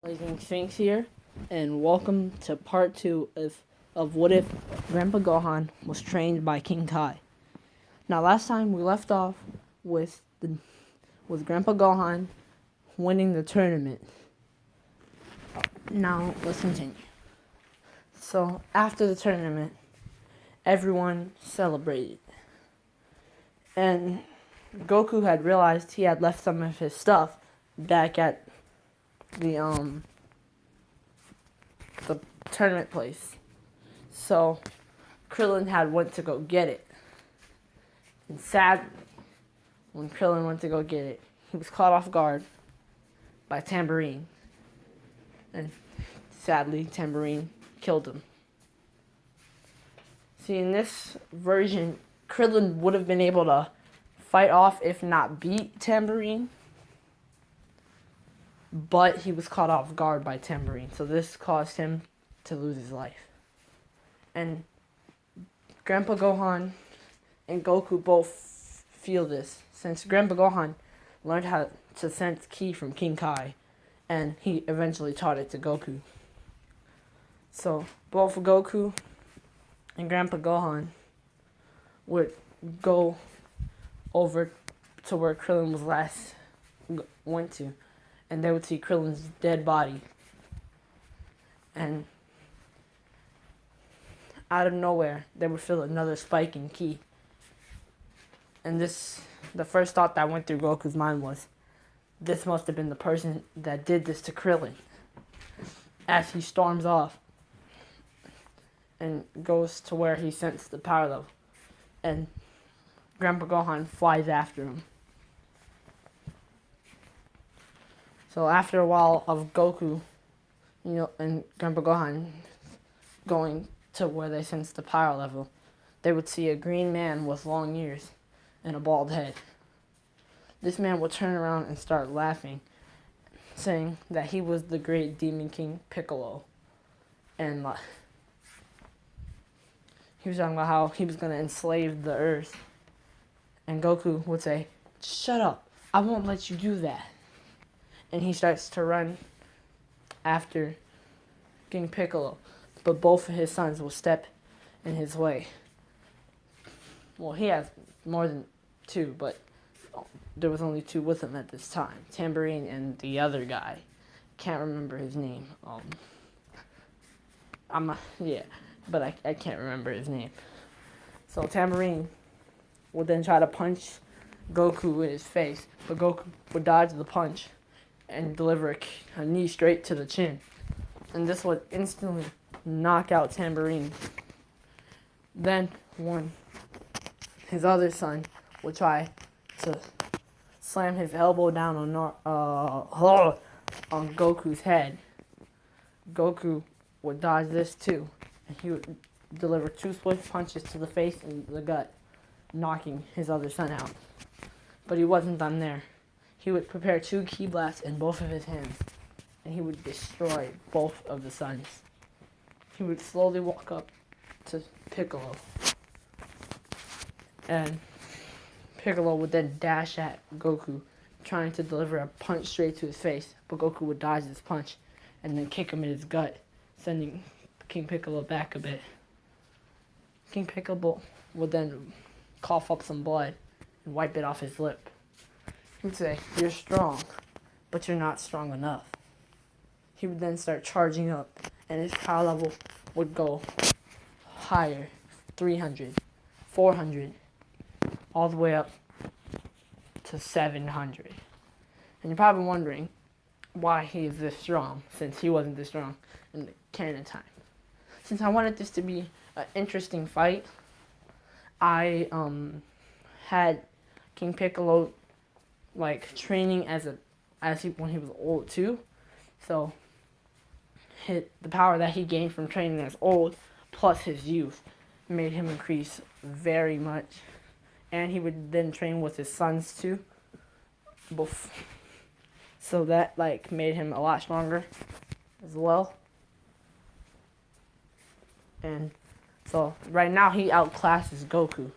Blazing Sphinx here, and welcome to part 2 of What If Grandpa Gohan was trained by King Tai. Now, last time we left off with Grandpa Gohan winning the tournament. Now, let's continue. So, after the tournament, everyone celebrated. And Goku had realized he had left some of his stuff back at the tournament place. So Krillin had went to go get it. And sadly, when Krillin went to go get it, he was caught off guard by Tambourine. And sadly, Tambourine killed him. See, in this version, Krillin would have been able to fight off, if not beat, Tambourine. But he was caught off guard by Tambourine, so this caused him to lose his life. And Grandpa Gohan and Goku both feel this, since Grandpa Gohan learned how to sense ki from King Kai, and he eventually taught it to Goku. So both Goku and Grandpa Gohan would go over to where Krillin was last went to, and they would see Krillin's dead body. And out of nowhere, they would feel another spike in ki. And the first thought that went through Goku's mind was, this must have been the person that did this to Krillin. As he storms off and goes to where he sensed the power level. And Grandpa Gohan flies after him. So after a while of Goku, and Grandpa Gohan going to where they sense the power level, they would see a green man with long ears and a bald head. This man would turn around and start laughing, saying that he was the great Demon King Piccolo. And he was talking about how he was going to enslave the earth. And Goku would say, "Shut up, I won't let you do that." And he starts to run after King Piccolo, but both of his sons will step in his way. Well, he has more than two, but there was only two with him at this time. Tambourine and the other guy. Can't remember his name. But I can't remember his name. So Tambourine would then try to punch Goku in his face, but Goku would dodge the punch and deliver a knee straight to the chin. And this would instantly knock out Tambourine. Then, when his other son would try to slam his elbow down on Goku's head, Goku would dodge this too. And he would deliver two swift punches to the face and the gut, knocking his other son out. But he wasn't done there. He would prepare two ki blasts in both of his hands, and he would destroy both of the sons. He would slowly walk up to Piccolo, and Piccolo would then dash at Goku, trying to deliver a punch straight to his face, but Goku would dodge this punch and then kick him in his gut, sending King Piccolo back a bit. King Piccolo would then cough up some blood and wipe it off his lip. He would say, "You're strong, but you're not strong enough." He would then start charging up, and his power level would go higher, 300, 400, all the way up to 700. And you're probably wondering why he is this strong, since he wasn't this strong in the canon time. Since I wanted this to be an interesting fight, I had King Piccolo training when he was old too. So the power that he gained from training as old plus his youth made him increase very much. And he would then train with his sons too. So that made him a lot stronger as well. And so right now he outclasses Goku.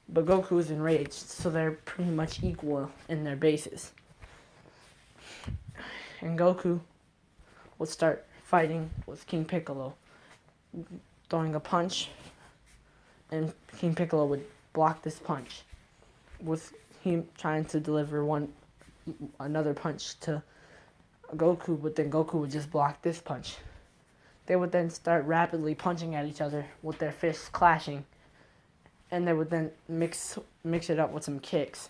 But Goku is enraged, so they're pretty much equal in their bases. And Goku would start fighting with King Piccolo, throwing a punch, and King Piccolo would block this punch, with him trying to deliver another punch to Goku, but then Goku would just block this punch. They would then start rapidly punching at each other with their fists clashing, and they would then mix it up with some kicks.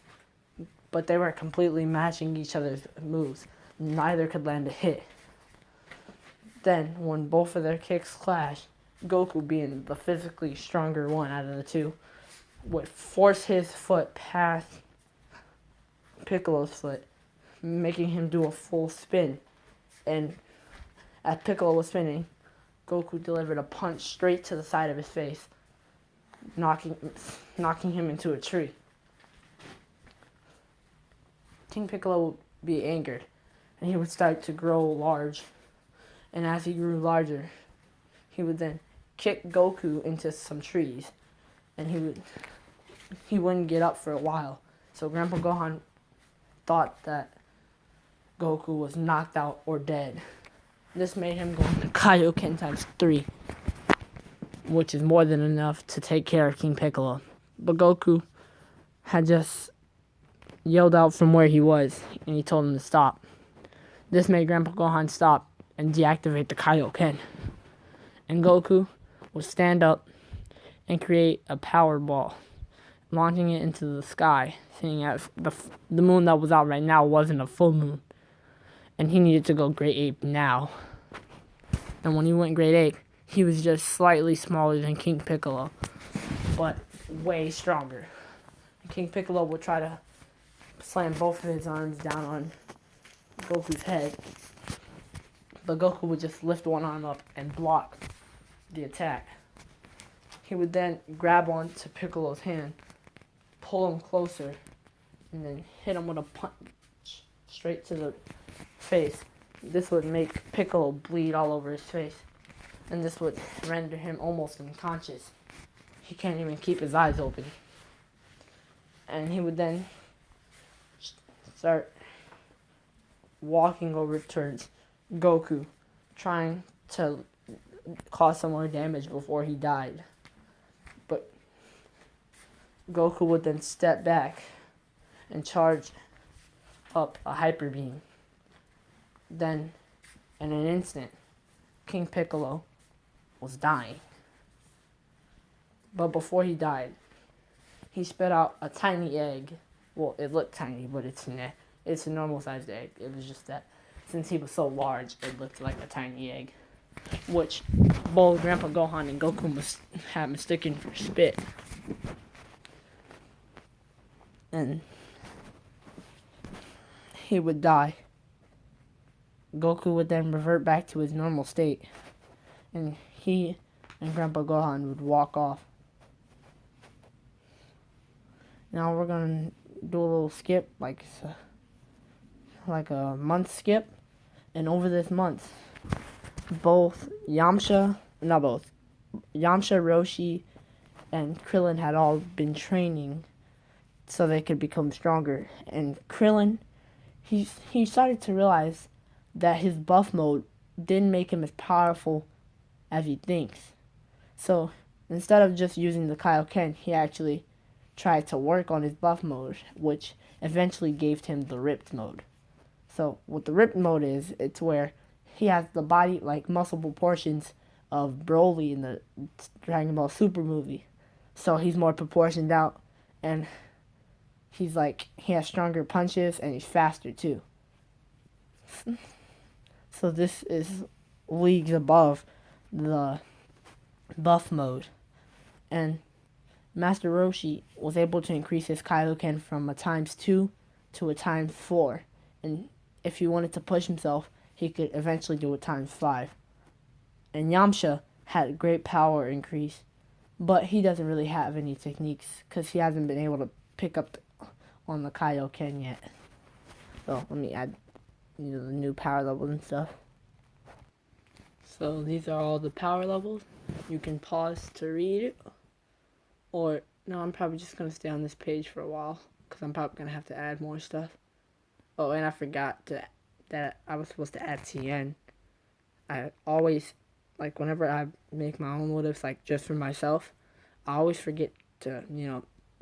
But they were completely matching each other's moves. Neither could land a hit. Then, when both of their kicks clashed, Goku, being the physically stronger one out of the two, would force his foot past Piccolo's foot, making him do a full spin. And as Piccolo was spinning, Goku delivered a punch straight to the side of his face, knocking him into a tree. King Piccolo would be angered, and he would start to grow large. And as he grew larger, he would then kick Goku into some trees, and he wouldn't get up for a while. So Grandpa Gohan thought that Goku was knocked out or dead. This made him go into Kaioken times 3, which is more than enough to take care of King Piccolo. But Goku had just yelled out from where he was, and he told him to stop. This made Grandpa Gohan stop and deactivate the Kaioken. And Goku would stand up and create a power ball, launching it into the sky, seeing as the moon that was out right now wasn't a full moon. And he needed to go Great Ape now. And when he went Great Ape, he was just slightly smaller than King Piccolo, but way stronger. King Piccolo would try to slam both of his arms down on Goku's head, but Goku would just lift one arm up and block the attack. He would then grab onto Piccolo's hand, pull him closer, and then hit him with a punch straight to the face. This would make Piccolo bleed all over his face, and this would render him almost unconscious. He can't even keep his eyes open. And he would then start walking over towards Goku, trying to cause some more damage before he died. But Goku would then step back and charge up a hyper beam. Then, in an instant, King Piccolo was dying. But before he died, he spit out a tiny egg. Well, it looked tiny, but it's a normal-sized egg. It was just that since he was so large, it looked like a tiny egg, which both Grandpa Gohan and Goku had mistaken for spit. And he would die. Goku would then revert back to his normal state, and he and Grandpa Gohan would walk off. Now we're gonna do a little skip, like a month skip, and over this month, Yamcha, Roshi, and Krillin had all been training so they could become stronger. And Krillin, he started to realize that his buff mode didn't make him as powerful as he thinks. So instead of just using the Kaioken, he actually tried to work on his buff mode, which eventually gave him the ripped mode. So what the ripped mode is, it's where he has the body, like muscle proportions of Broly in the Dragon Ball Super movie. So he's more proportioned out, and he has stronger punches, and he's faster too. So this is leagues above the buff mode. And Master Roshi was able to increase his Kaioken from a ×2 to a ×4. And if he wanted to push himself, he could eventually do a ×5. And Yamcha had great power increase, but he doesn't really have any techniques because he hasn't been able to pick up on the Kaioken yet. So let me add the new power levels and stuff. So these are all the power levels. You can pause to read it, or no, I'm probably just gonna stay on this page for a while because I'm probably gonna have to add more stuff. Oh, and I forgot that I was supposed to add Tien I always, like, whenever I make my own what ifs, like, just for myself, I always forget to,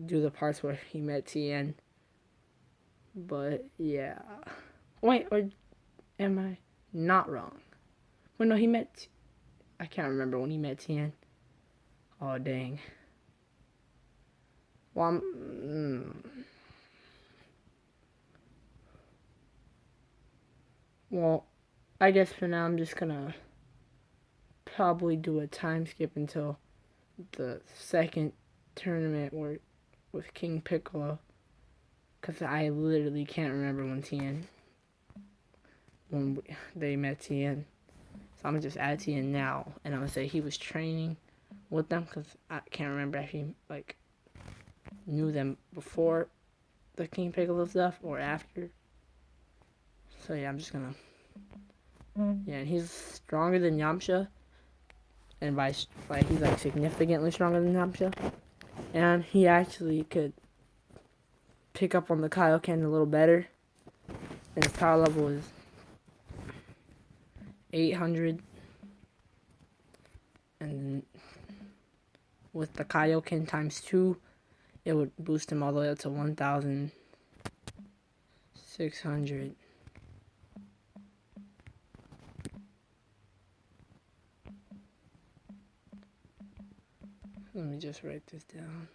do the parts where he met Tien. But, yeah. Wait, or am I not wrong? Well, no, I can't remember when he met Tien. Oh, dang. Well, well, I guess for now I'm just gonna probably do a time skip until the second tournament with King Piccolo, because I literally can't remember when they met Tien. So I'm gonna just add Tien now, and I'm gonna say he was training with them, because I can't remember if he like knew them before the King Piccolo stuff or after. So yeah, I'm just gonna yeah, and he's stronger than Yamcha, and he's like significantly stronger than Yamcha, and he actually could pick up on the Kaioken a little better. And his power level is 800, and with the Kaioken times 2, it would boost him all the way up to 1,600. Let me just write this down.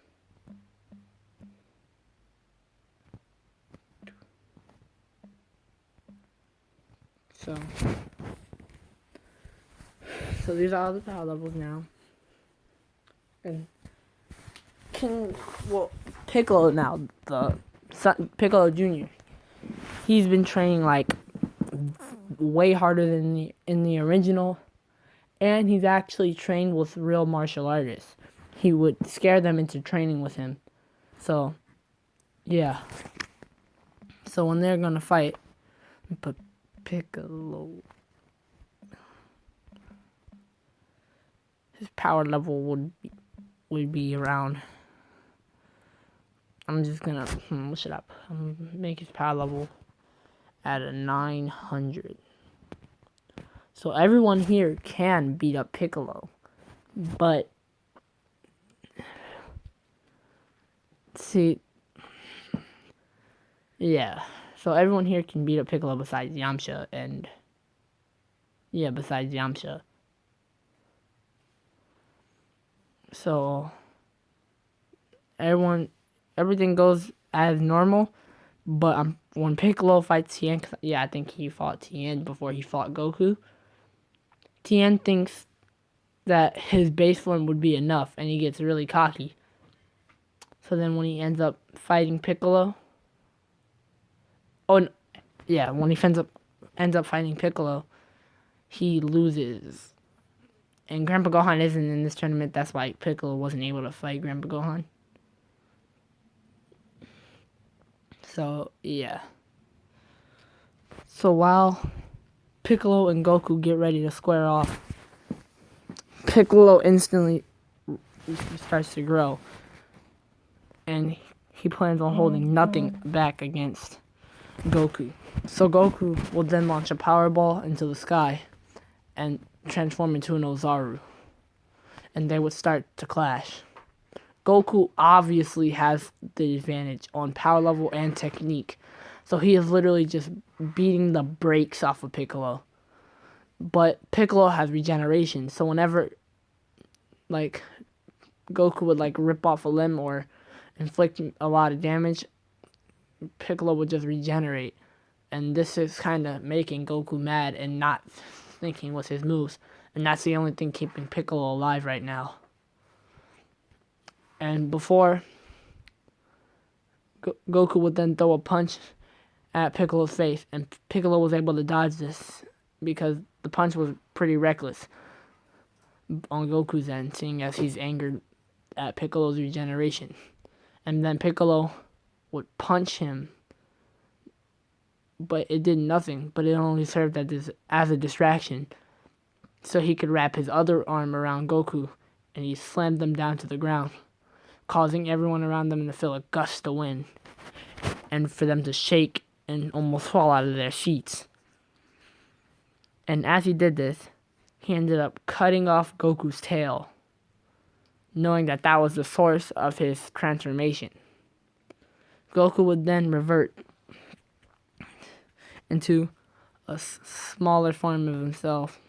So these are all the power levels now. And Piccolo now, Piccolo Jr., he's been training like way harder than in the original, and he's actually trained with real martial artists. He would scare them into training with him. So, yeah. So when they're gonna fight, put Piccolo, his power level would be around. I'm just gonna what should I put? I'm gonna make his power level at a 900. So everyone here can beat up Piccolo, but see, yeah. So everyone here can beat up Piccolo besides Yamcha, besides Yamcha. So everything goes as normal, but when Piccolo fights Tien, I think he fought Tien before he fought Goku. Tien thinks that his base form would be enough, and he gets really cocky. So then when he ends up fighting Piccolo, when he ends up fighting Piccolo, he loses. And Grandpa Gohan isn't in this tournament. That's why Piccolo wasn't able to fight Grandpa Gohan. So, yeah. So while Piccolo and Goku get ready to square off, Piccolo instantly starts to grow. And he plans on holding nothing back against Goku. So Goku will then launch a power ball into the sky and transform into an Ozaru. And they would start to clash. Goku obviously has the advantage on power level and technique. So he is literally just beating the brakes off of Piccolo. But Piccolo has regeneration. So whenever like Goku would like rip off a limb or inflict a lot of damage, Piccolo would just regenerate. And this is kind of making Goku mad and not thinking with his moves. And that's the only thing keeping Piccolo alive right now. And before, Goku would then throw a punch at Piccolo's face. And Piccolo was able to dodge this because the punch was pretty reckless on Goku's end, seeing as he's angered at Piccolo's regeneration. And then Piccolo would punch him, but it did nothing, but it only served as a distraction. So he could wrap his other arm around Goku, and he slammed them down to the ground, causing everyone around them to feel a gust of wind, and for them to shake and almost fall out of their seats. And as he did this, he ended up cutting off Goku's tail, knowing that that was the source of his transformation. Goku would then revert into a smaller form of himself,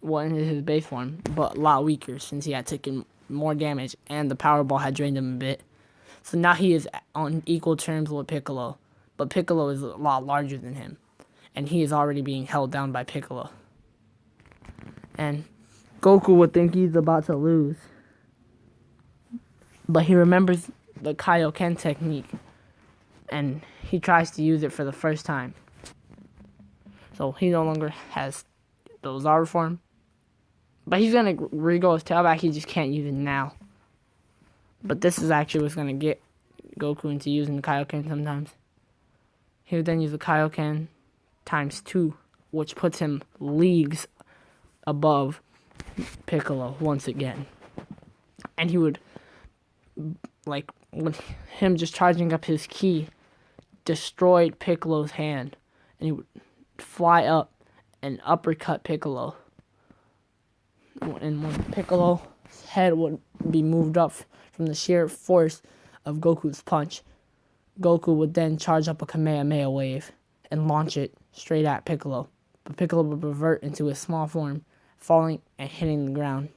in his base form, but a lot weaker since he had taken more damage and the Power Ball had drained him a bit. So now he is on equal terms with Piccolo, but Piccolo is a lot larger than him, and he is already being held down by Piccolo. And Goku would think he's about to lose, but he remembers the Kaioken technique, and he tries to use it for the first time. So he no longer has the Zaru form, but he's going to re-grow his tail back. He just can't use it now. But this is actually what's going to get Goku into using the Kaioken sometimes. He would then use the Kaioken times 2, which puts him leagues above Piccolo once again. And he would, like, with him just charging up his ki, destroyed Piccolo's hand. And he would fly up and uppercut Piccolo. And when Piccolo's head would be moved up from the sheer force of Goku's punch, Goku would then charge up a Kamehameha wave and launch it straight at Piccolo. But Piccolo would revert into his small form, falling and hitting the ground.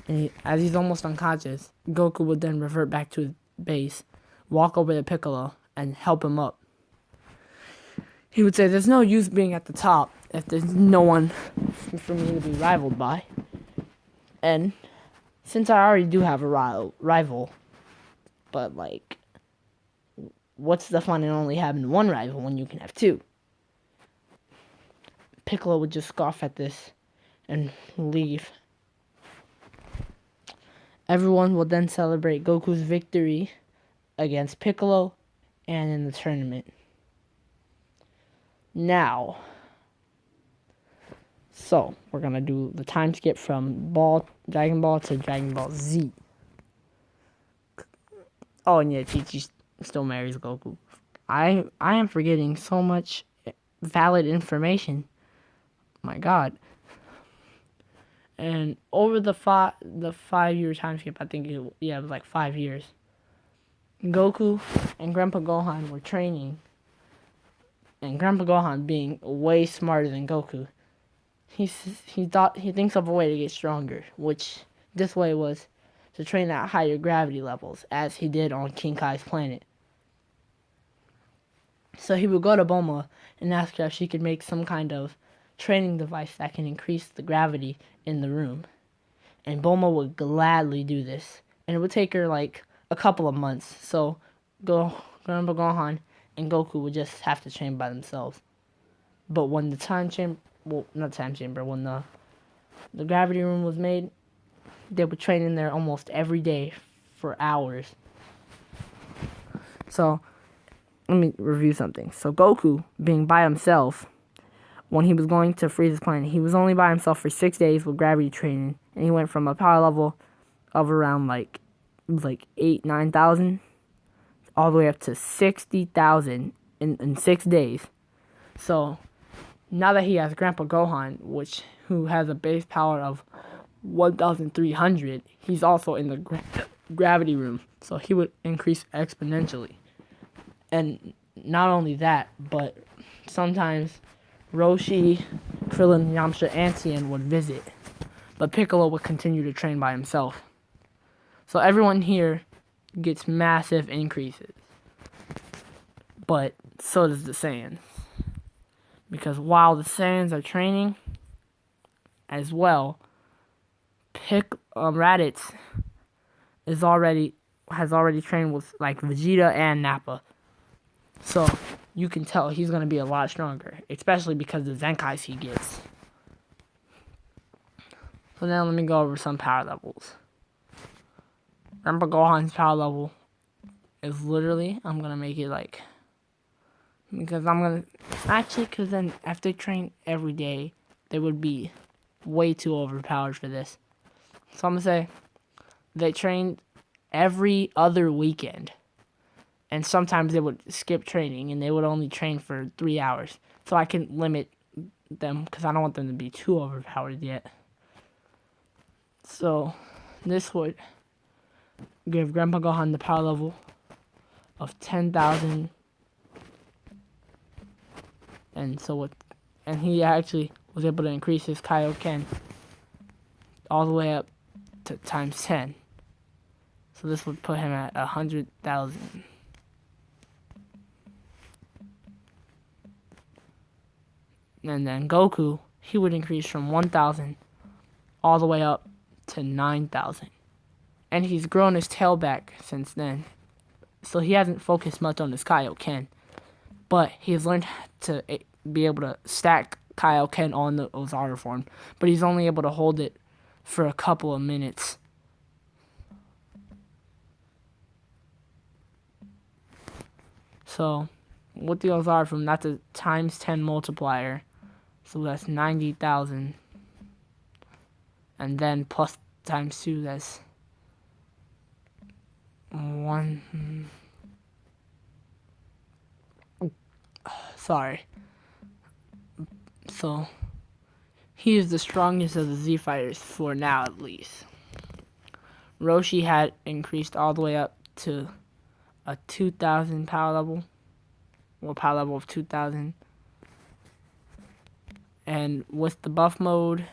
And as he's almost unconscious, Goku would then revert back to his base, walk over to Piccolo, and help him up. He would say, there's no use being at the top if there's no one for me to be rivaled by. And since I already do have a rival, but like, what's the fun in only having one rival when you can have two? Piccolo would just scoff at this and leave. Everyone will then celebrate Goku's victory against Piccolo and in the tournament. Now, so we're gonna do the time skip from Dragon Ball to Dragon Ball Z. Oh, and yeah, Chi-Chi still marries Goku. I am forgetting so much valid information. My God. And over the 5-year time skip, I think it was like 5 years. Goku and Grandpa Gohan were training. And Grandpa Gohan, being way smarter than Goku, he thinks of a way to get stronger, which this way was to train at higher gravity levels, as he did on King Kai's planet. So he would go to Bulma and ask her if she could make some kind of training device that can increase the gravity in the room. And Bulma would gladly do this. And it would take her like a couple of months. So Grandpa Gohan and Goku would just have to train by themselves. But when the when the gravity room was made, they would train in there almost every day for hours. So, let me review something. So Goku, being by himself, when he was going to Frieza's planet, he was only by himself for 6 days with gravity training. And he went from a power level of around 9,000 all the way up to 60,000 in 6 days. So now that he has Grandpa Gohan, who has a base power of 1,300, he's also in the gravity room. So he would increase exponentially. And not only that, but sometimes Roshi, Krillin, Yamcha, and Tien would visit. But Piccolo would continue to train by himself. So everyone here gets massive increases. But so does the Saiyans. Because while the Saiyans are training as well, Raditz has already trained with like Vegeta and Nappa. So you can tell he's going to be a lot stronger, especially because of the Zenkais he gets. So now let me go over some power levels. Grandpa Gohan's power level is literally, I'm going to make it like, because then if they train every day, they would be way too overpowered for this. So I'm going to say they trained every other weekend. And sometimes they would skip training and they would only train for 3 hours. So I can limit them because I don't want them to be too overpowered yet. So this would give Grandpa Gohan the power level of 10,000, and he actually was able to increase his Kaioken all the way up to times 10. So this would put him at 100,000. And then Goku, he would increase from 1,000 all the way up to 9,000. And he's grown his tail back since then. So he hasn't focused much on his Kaioken. But he's learned to be able to stack Kaioken on the Ozaru form. But he's only able to hold it for a couple of minutes. So with the Ozaru form, that's a times 10 multiplier. So that's 90,000. And then plus times 2, that's 1. Sorry. So he is the strongest of the Z fighters for now, at least. Roshi had increased all the way up to a 2,000 power level. Well, power level of 2,000. And with the buff mode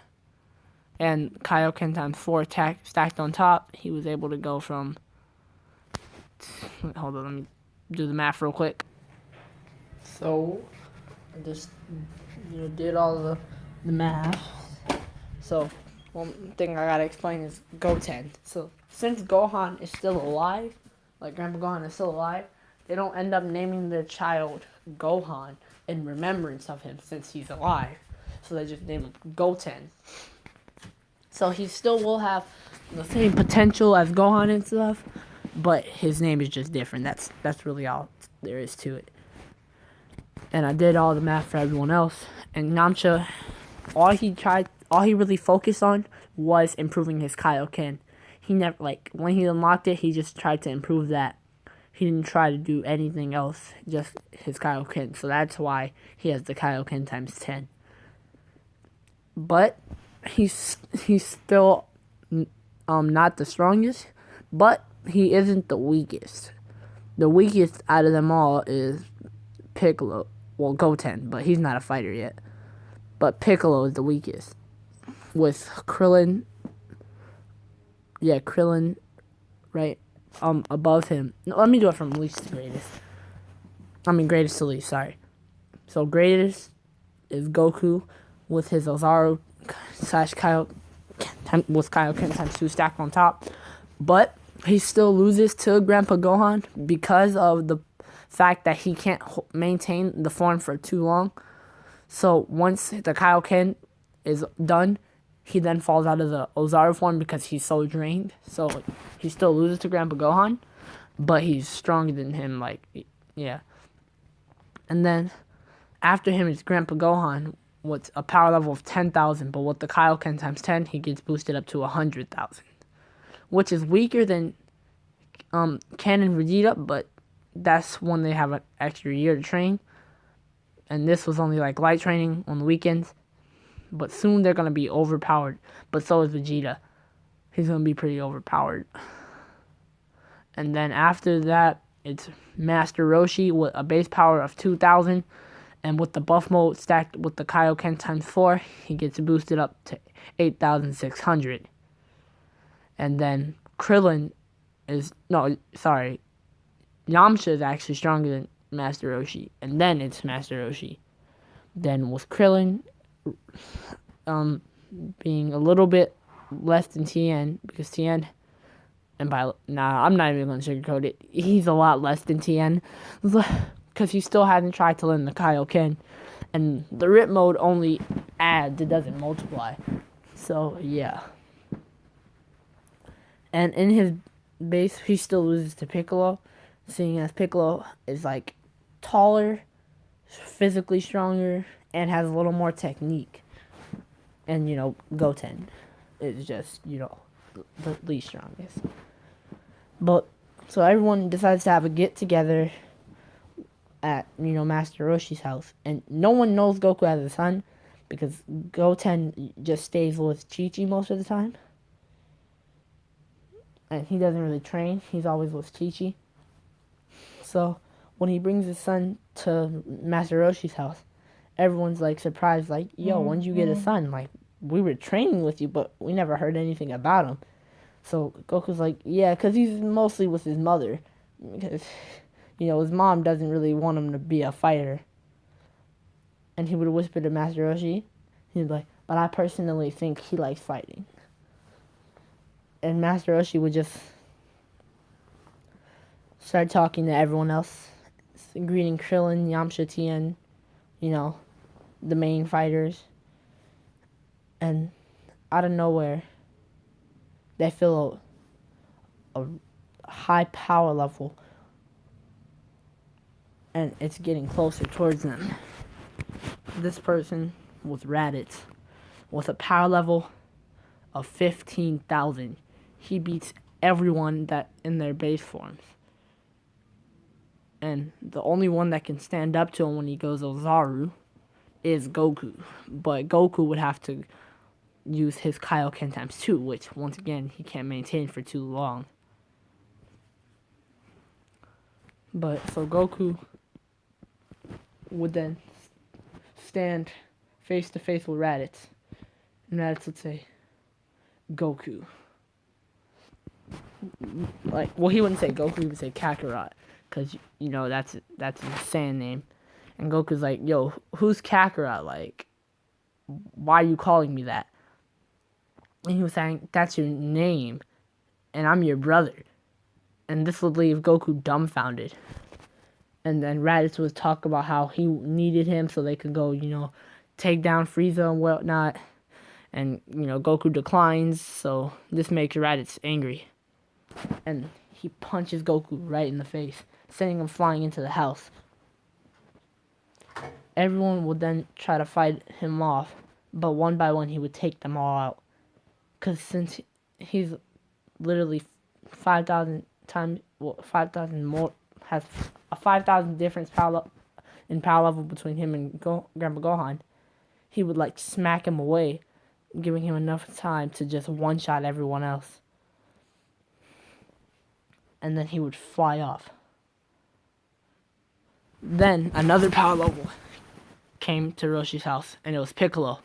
and Kaioken times 4 stacked on top, he was able to go from... Hold on, let me do the math real quick. So, I just did all the math. So, one thing I gotta explain is Goten. So, since Gohan is still alive, like Grandpa Gohan is still alive, they don't end up naming their child Gohan in remembrance of him since he's alive. So they just name him Goten. So he still will have the same potential as Gohan and stuff, but his name is just different. That's really all there is to it. And I did all the math for everyone else. And Yamcha, all he really focused on was improving his Kaioken. He never, when he unlocked it, he just tried to improve that. He didn't try to do anything else, just his Kaioken. So that's why he has the Kaioken times 10. But he's still not the strongest, but he isn't the weakest. The weakest out of them all is Piccolo. Well, Goten, but he's not a fighter yet. But Piccolo is the weakest. With Krillin, right, above him. No, let me do it from least to greatest. Greatest to least, sorry. So greatest is Goku with his Ozaru / Kaioken with Kaioken times 2 stacked on top. But he still loses to Grandpa Gohan because of the fact that he can't maintain the form for too long. So once the Kaioken is done, he then falls out of the Ozaru form because he's so drained. So he still loses to Grandpa Gohan, but he's stronger than him, yeah. And then after him is Grandpa Gohan with a power level of 10,000, but with the Kaioken times 10, he gets boosted up to 100,000, which is weaker than Ken and Vegeta, but that's when they have an extra year to train. And this was only light training on the weekends. But soon they're going to be overpowered. But so is Vegeta. He's going to be pretty overpowered. And then after that, it's Master Roshi with a base power of 2,000. And with the buff mode stacked with the Kaioken times 4, he gets boosted up to 8,600. And then Krillin is... No, sorry. Yamcha is actually stronger than Master Roshi. And then it's Master Roshi. Then with Krillin being a little bit less than Tien, because Tien, I'm not even going to sugarcoat it, he's a lot less than Tien, because he still hasn't tried to learn the Kaioken, and the Rip mode only adds, it doesn't multiply. So yeah. And in his base, he still loses to Piccolo, seeing as Piccolo is taller, physically stronger, and has a little more technique. And, Goten is just, the least strongest. But, so everyone decides to have a get-together at, Master Roshi's house. And no one knows Goku has a son, because Goten just stays with Chi-Chi most of the time. And he doesn't really train. He's always with Chi-Chi. So when he brings his son to Master Roshi's house, everyone's like surprised, like, yo, when did you get a son? Like, we were training with you, but we never heard anything about him. So Goku's like, yeah, because he's mostly with his mother. Because, his mom doesn't really want him to be a fighter. And he would whisper to Master Roshi. He'd be like, but I personally think he likes fighting. And Master Roshi would just start talking to everyone else, greeting Krillin, Yamcha, Tien, the main fighters. And out of nowhere, they feel a high power level, and it's getting closer towards them. This person was Raditz, with a power level of 15,000. He beats everyone that in their base forms. And the only one that can stand up to him when he goes Ozaru is Goku. But Goku would have to use his Kaioken times 2, which, once again, he can't maintain for too long. But, so Goku would then stand face to face with Raditz. And Raditz would say, Goku. Like, well, he wouldn't say Goku, he would say Kakarot. Because, that's his Saiyan name. And Goku's like, yo, who's Kakarot? Like, why are you calling me that? And he was saying, that's your name. And I'm your brother. And this would leave Goku dumbfounded. And then Raditz would talk about how he needed him so they could go, take down Frieza and whatnot. And, Goku declines. So this makes Raditz angry. And he punches Goku right in the face, sending him flying into the house. Everyone would then try to fight him off, but one by one he would take them all out. Because since he's literally 5,000 times, 5,000 more, has a 5,000 difference in power level between him and Grandpa Gohan, he would smack him away, giving him enough time to just one-shot everyone else. And then he would fly off. Then another power level came to Roshi's house, and it was Piccolo.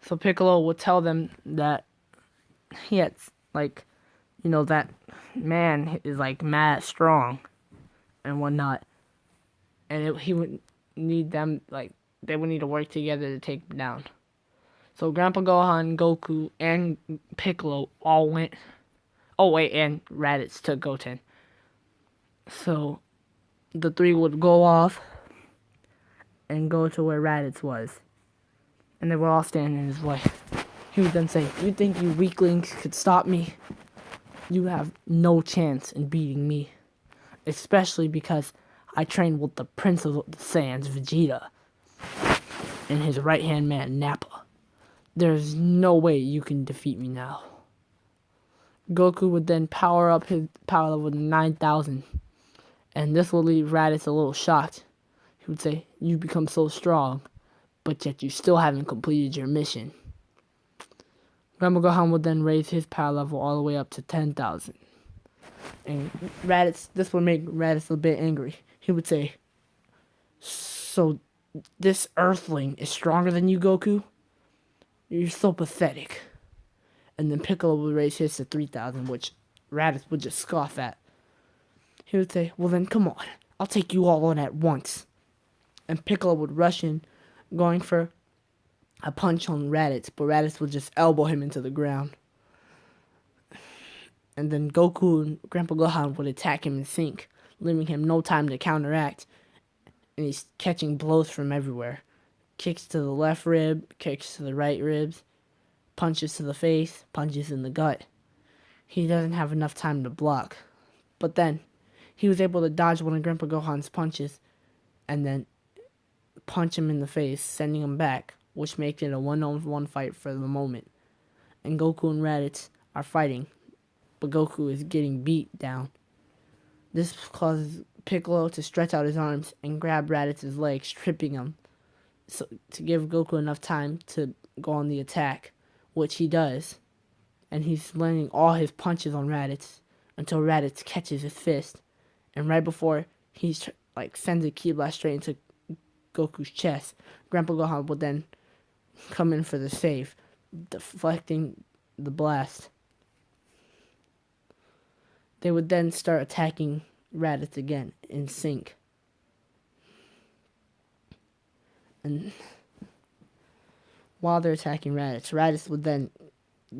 So Piccolo would tell them that he had, that man is, mad strong and whatnot. And he would need them, they would need to work together to take him down. So Grandpa Gohan, Goku, and Piccolo all went. Oh, wait, and Raditz took Goten. So the three would go off and go to where Raditz was. And they were all standing in his way. He would then say, you think you weaklings could stop me? You have no chance in beating me. Especially because I trained with the Prince of the Saiyans, Vegeta, and his right-hand man, Nappa. There's no way you can defeat me now. Goku would then power up his power level to 9,000. And this would leave Raditz a little shocked. He would say, you become so strong, but yet you still haven't completed your mission. Grandpa Gohan would then raise his power level all the way up to 10,000. And this would make Raditz a bit angry. He would say, so this Earthling is stronger than you, Goku? You're so pathetic. And then Piccolo would raise his to 3,000, which Raditz would just scoff at. He would say, well then, come on. I'll take you all on at once. And Piccolo would rush in, going for a punch on Raditz, but Raditz would just elbow him into the ground. And then Goku and Grandpa Gohan would attack him in sync, leaving him no time to counteract. And he's catching blows from everywhere. Kicks to the left rib, kicks to the right ribs, punches to the face, punches in the gut. He doesn't have enough time to block. But then, he was able to dodge one of Grandpa Gohan's punches, and then punch him in the face, sending him back, which makes it a one-on-one fight for the moment. And Goku and Raditz are fighting, but Goku is getting beat down. This causes Piccolo to stretch out his arms and grab Raditz's legs, tripping him. to give Goku enough time to go on the attack, which he does, and he's landing all his punches on Raditz until Raditz catches his fist, and right before he's sends a ki blast straight into Goku's chest, Grandpa Gohan would then come in for the save, deflecting the blast. They would then start attacking Raditz again in sync. And while they're attacking Raditz, Raditz would then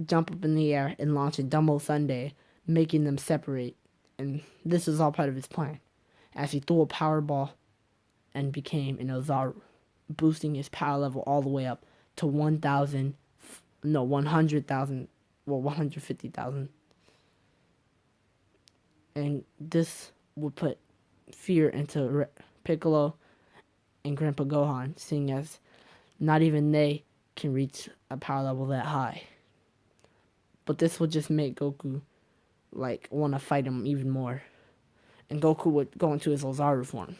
jump up in the air and launch a Dumbo Sunday, making them separate. And this is all part of his plan, as he threw a power ball and became an Ozaru, boosting his power level all the way up to 100,000, well, 150,000. And this would put fear into Piccolo and Grandpa Gohan, seeing as not even they can reach a power level that high. But this would just make Goku want to fight him even more. And Goku would go into his Ozaru form.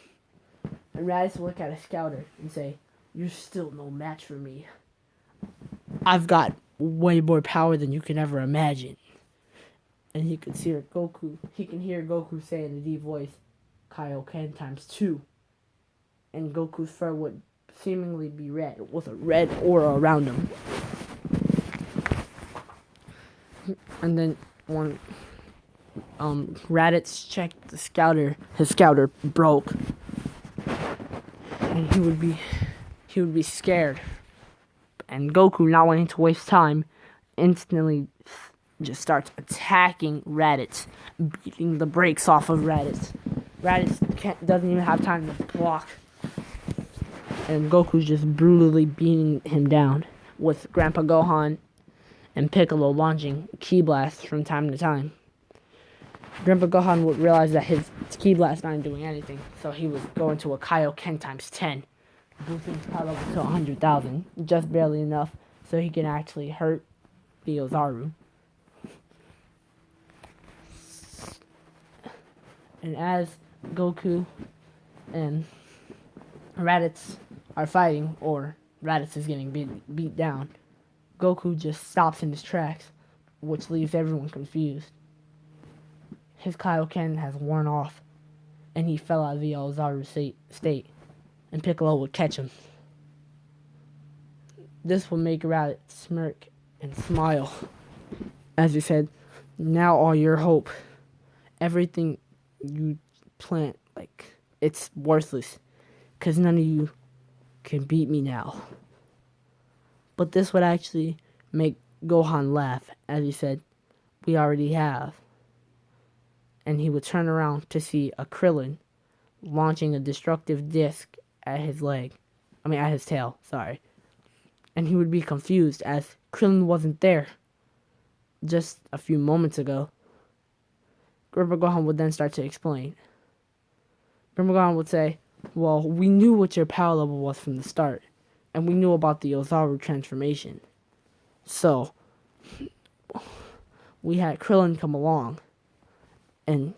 And Raditz would look at a scouter and say, "You're still no match for me. I've got way more power than you can ever imagine." And he can hear Goku say in a deep voice, "Kaioken times 2. And Goku's fur would seemingly be red, with a red aura around him. And then when Raditz checked the scouter, his scouter broke, and he would be scared. And Goku, not wanting to waste time, instantly just starts attacking Raditz, beating the brakes off of Raditz. Raditz doesn't even have time to block, and Goku's just brutally beating him down, with Grandpa Gohan and Piccolo launching ki blasts from time to time. Grandpa Gohan would realize that his ki blast not doing anything, so he would go into a Kaioken times 10, boosting his power level to 100,000, just barely enough so he can actually hurt the Ozaru. And as Goku and Raditz are fighting, or Raditz is getting beat down, Goku just stops in his tracks, which leaves everyone confused. His Kaioken has worn off, and he fell out of the Ozaru state, and Piccolo would catch him. This will make Raditz smirk and smile, as he said, "Now all your hope, everything you plant, it's worthless, because none of you can beat me now." But this would actually make Gohan laugh, as he said, "We already have." And he would turn around to see a Krillin launching a destructive disc at his tail, sorry. And he would be confused, as Krillin wasn't there just a few moments ago. Grandpa Gohan would then start to explain. Grandpa Gohan would say, "Well, we knew what your power level was from the start, and we knew about the Ozaru transformation. So, we had Krillin come along and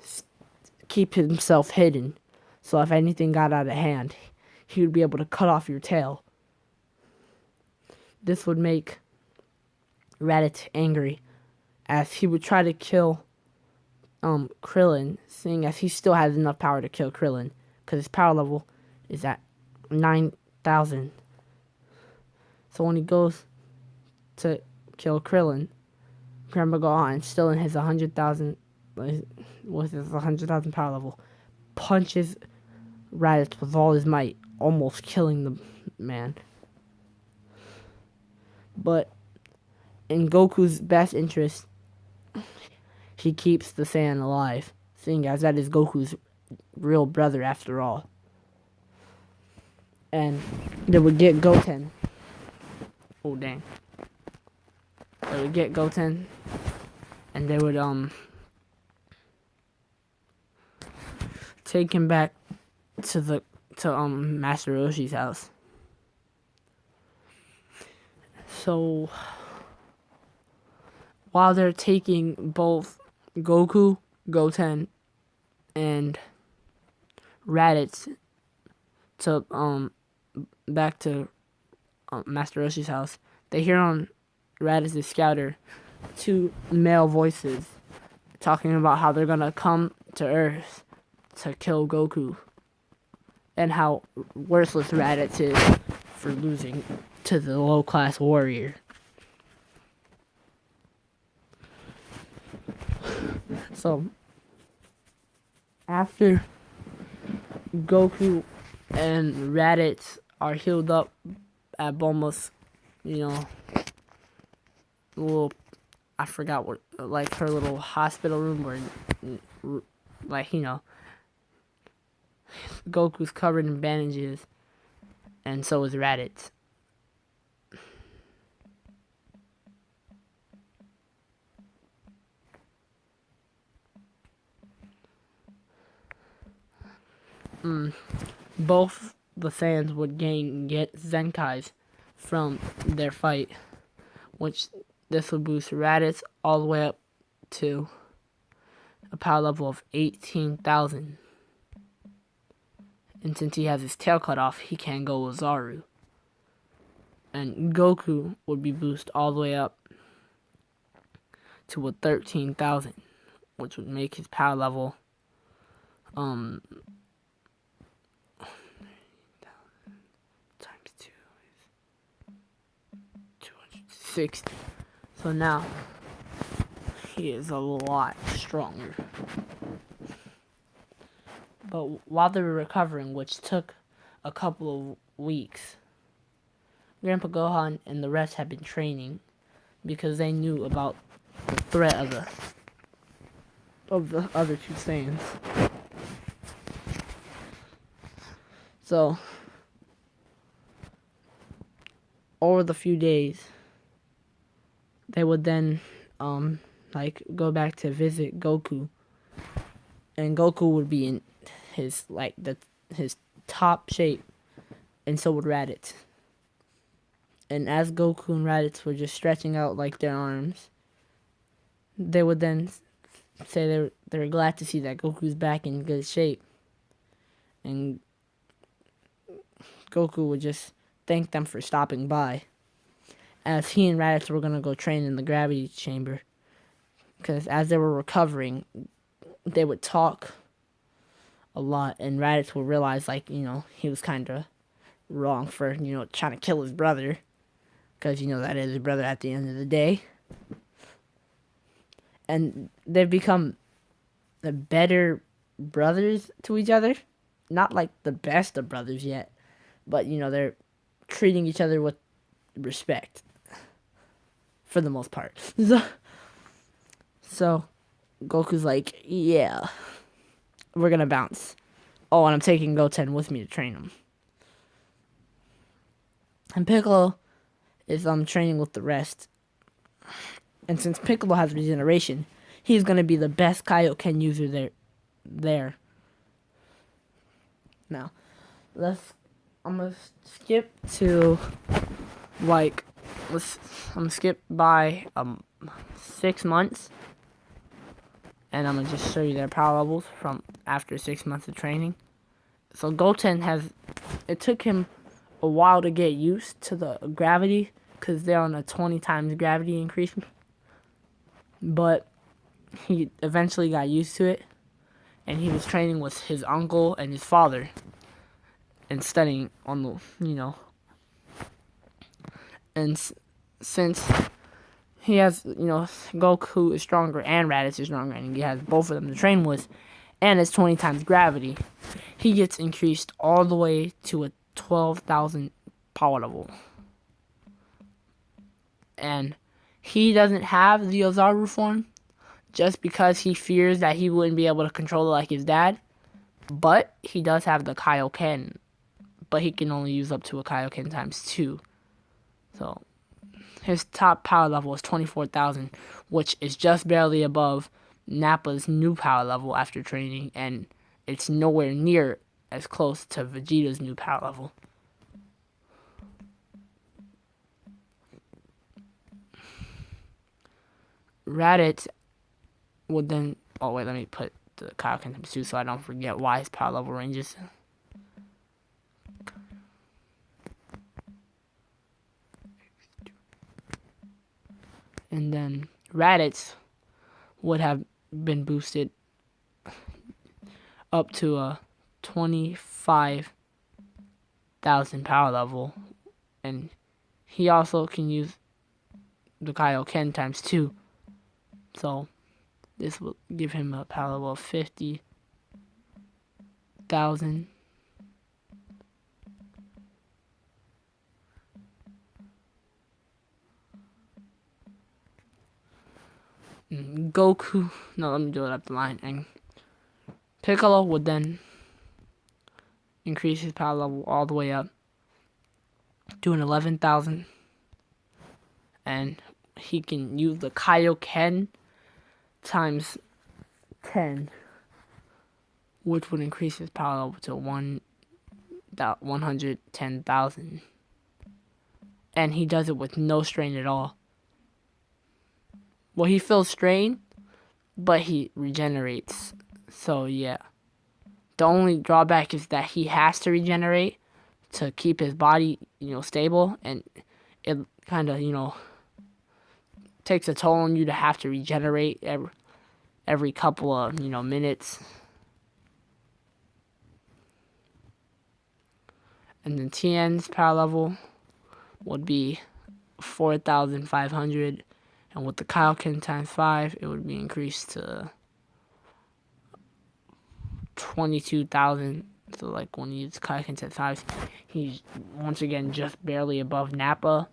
keep himself hidden, so if anything got out of hand, he would be able to cut off your tail." This would make Raditz angry, as he would try to kill Krillin, seeing as he still has enough power to kill Krillin, because his power level is at 9,000. So when he goes to kill Krillin, Grandpa Gohan, still in his 100,000, with his 100,000 power level, punches Raditz with all his might, almost killing the man. But in Goku's best interest, he keeps the Saiyan alive, seeing as that is Goku's real brother after all. And they would get Goten. Oh, dang. They would get Goten, and they would take him back to Master Roshi's house. So while they're taking both Goku, Goten, and Raditz to back to Master Roshi's house, they hear on Raditz' scouter 2 male voices talking about how they're gonna come to Earth to kill Goku, and how worthless Raditz is for losing to the low-class warrior. So, after Goku and Raditz are healed up at Bulma's, little, I forgot what, like her little hospital room where, like, Goku's covered in bandages, and so is Raditz. Both the Saiyans would get Zenkais from their fight, which this would boost Raditz all the way up to a power level of 18,000. And since he has his tail cut off, he can't go with Zaru. And Goku would be boosted all the way up to a 13,000, which would make his power level times 2 is 260. So now he is a lot stronger. But while they were recovering, which took a couple of weeks, Grandpa Gohan and the rest had been training because they knew about the threat of the other 2 Saiyans. So, over the few days, they would then, go back to visit Goku, and Goku would be in his top shape, and so would Raditz. And as Goku and Raditz were just stretching out their arms, they would then say they were glad to see that Goku's back in good shape, and Goku would just thank them for stopping by, as he and Raditz were gonna go train in the gravity chamber, because as they were recovering, they would talk a lot, and Raditz would realize, he was kind of wrong for, trying to kill his brother, because, that is his brother at the end of the day. And they've become the better brothers to each other. Not like the best of brothers yet, but, they're treating each other with respect, for the most part. So Goku's like, yeah, we're gonna bounce. Oh, and I'm taking Goten with me to train him. And Piccolo is training with the rest. And since Piccolo has regeneration, he's gonna be the best Kaioken user there. Now, I'm gonna skip to I'm gonna skip by 6 months, and I'm gonna just show you their power levels from after 6 months of training. So Goten it took him a while to get used to the gravity, because they're on a 20 times gravity increase, but he eventually got used to it, and he was training with his uncle and his father and studying on the, and since he has, Goku is stronger and Raditz is stronger, and he has both of them to train with, and it's 20 times gravity, he gets increased all the way to a 12,000 power level. And he doesn't have the Ozaru form just because he fears that he wouldn't be able to control it like his dad, but he does have the Kaioken, but he can only use up to a Kaioken times 2. So his top power level is 24,000, which is just barely above Nappa's new power level after training, and it's nowhere near as close to Vegeta's new power level. Raditz would then... Oh, wait, let me put the Kaioken times 2 so I don't forget why his power level ranges. And then Raditz would have been boosted up to a 25,000 power level. And he also can use the Kaioken times 2. So this will give him a power level of 50,000. Goku, no, let me do it up the line. And Piccolo would then increase his power level all the way up to an 11,000. And he can use the Kaioken times 10, which would increase his power level to 110,000. And he does it with no strain at all. Well, he feels strain, but he regenerates. So, yeah. The only drawback is that he has to regenerate to keep his body, stable. And it kind of, takes a toll on you to have to regenerate every couple of, minutes. And then Tien's power level would be 4,500. And with the Kaioken times 5, it would be increased to 22,000. So, like, when he uses Kaioken times 5, he's once again just barely above Nappa.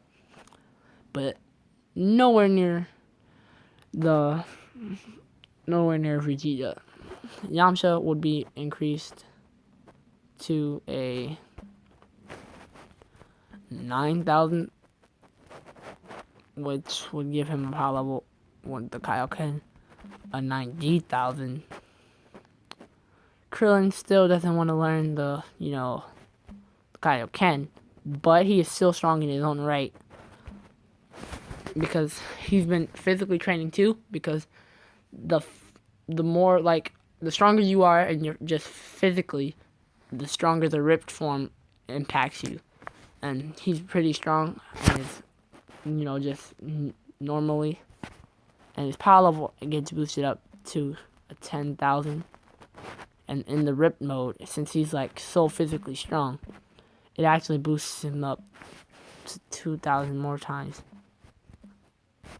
But nowhere near Vegeta. Yamcha would be increased to a 9,000, which would give him a power level with the Kaioken a 90,000. Krillin still doesn't want to learn the Kaioken, but he is still strong in his own right because he's been physically training too. Because the more, like, the stronger you are and you're just physically, the stronger the ripped form impacts you. And he's pretty strong and is, just normally. And his power level gets boosted up to a 10,000. And in the ripped mode, since he's like so physically strong, it actually boosts him up to 2,000 more times.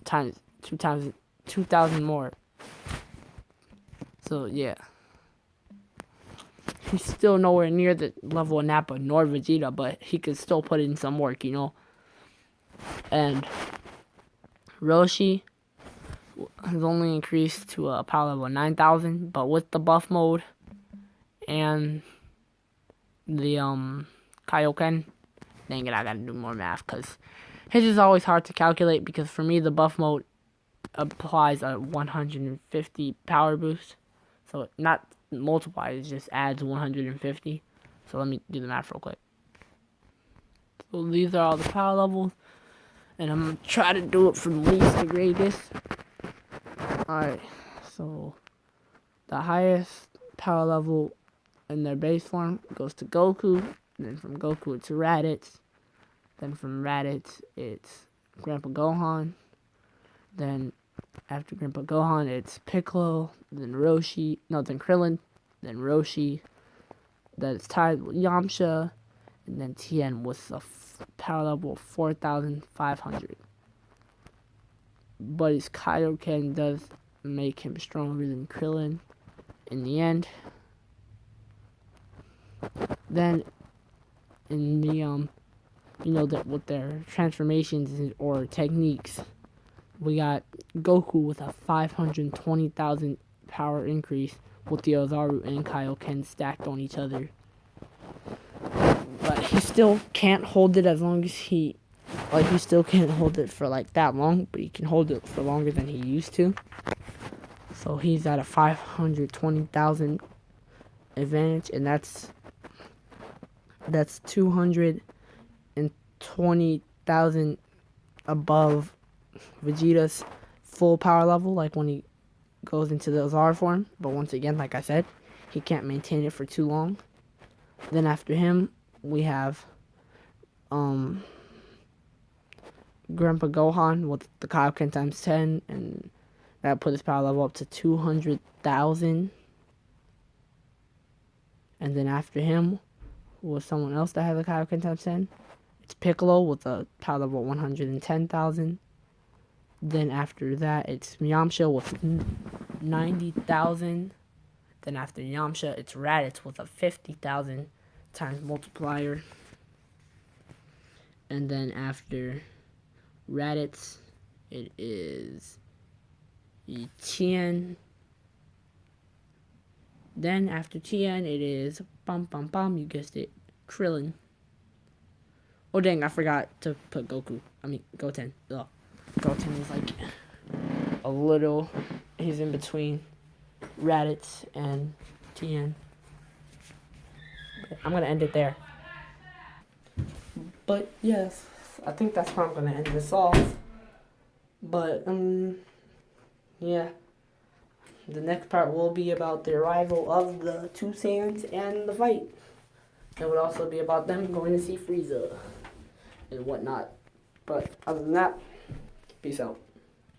2,000 more. So yeah. He's still nowhere near the level of Nappa nor Vegeta, but he could still put in some work, And Roshi has only increased to a power level of 9,000, but with the buff mode and the Kaioken, dang it, I gotta do more math, because his is always hard to calculate, because for me the buff mode applies a 150 power boost, so it not multiplies, it just adds 150. So let me do the math real quick. So these are all the power levels, and I'm gonna try to do it from least to greatest. Alright, so the highest power level in their base form goes to Goku, and then from Goku it's Raditz, then from Raditz it's Grandpa Gohan, then after Grandpa Gohan it's Piccolo, then Krillin, then Roshi, then it's tied with Yamcha, and then Tien with a power level of 4,500. But his Kaioken does make him stronger than Krillin in the end. Then in the that with their transformations or techniques, we got Goku with a 520,000 power increase with the Ozaru and Kaioken stacked on each other. But he still can't hold it as long as he still can't hold it for like that long, but he can hold it for longer than he used to. So he's at a 520,000 advantage, and that's 220,000 above Vegeta's full power level, like when he goes into the Zara form. But once again, like I said, he can't maintain it for too long. Then after him, we have Grandpa Gohan with the Kaioken times 10, and that put his power level up to 200,000. And then after him was someone else that had the Kaioken times 10. It's Piccolo with a power level 110,000. Then after that, it's Yamcha with 90,000. Then after Yamcha, it's Raditz with a 50,000 times multiplier. And then after Raditz, it is Tien. Then after Tien, it is you guessed it, Krillin. Oh dang, I forgot to put Goku. Goten. Ugh. Goten is like a little, he's in between Raditz and Tien. But I'm gonna end it there. But yes, I think that's where I'm gonna end this off. But yeah, the next part will be about the arrival of the two Saiyans and the fight. It would also be about them going to see Frieza and whatnot. But other than that, peace out.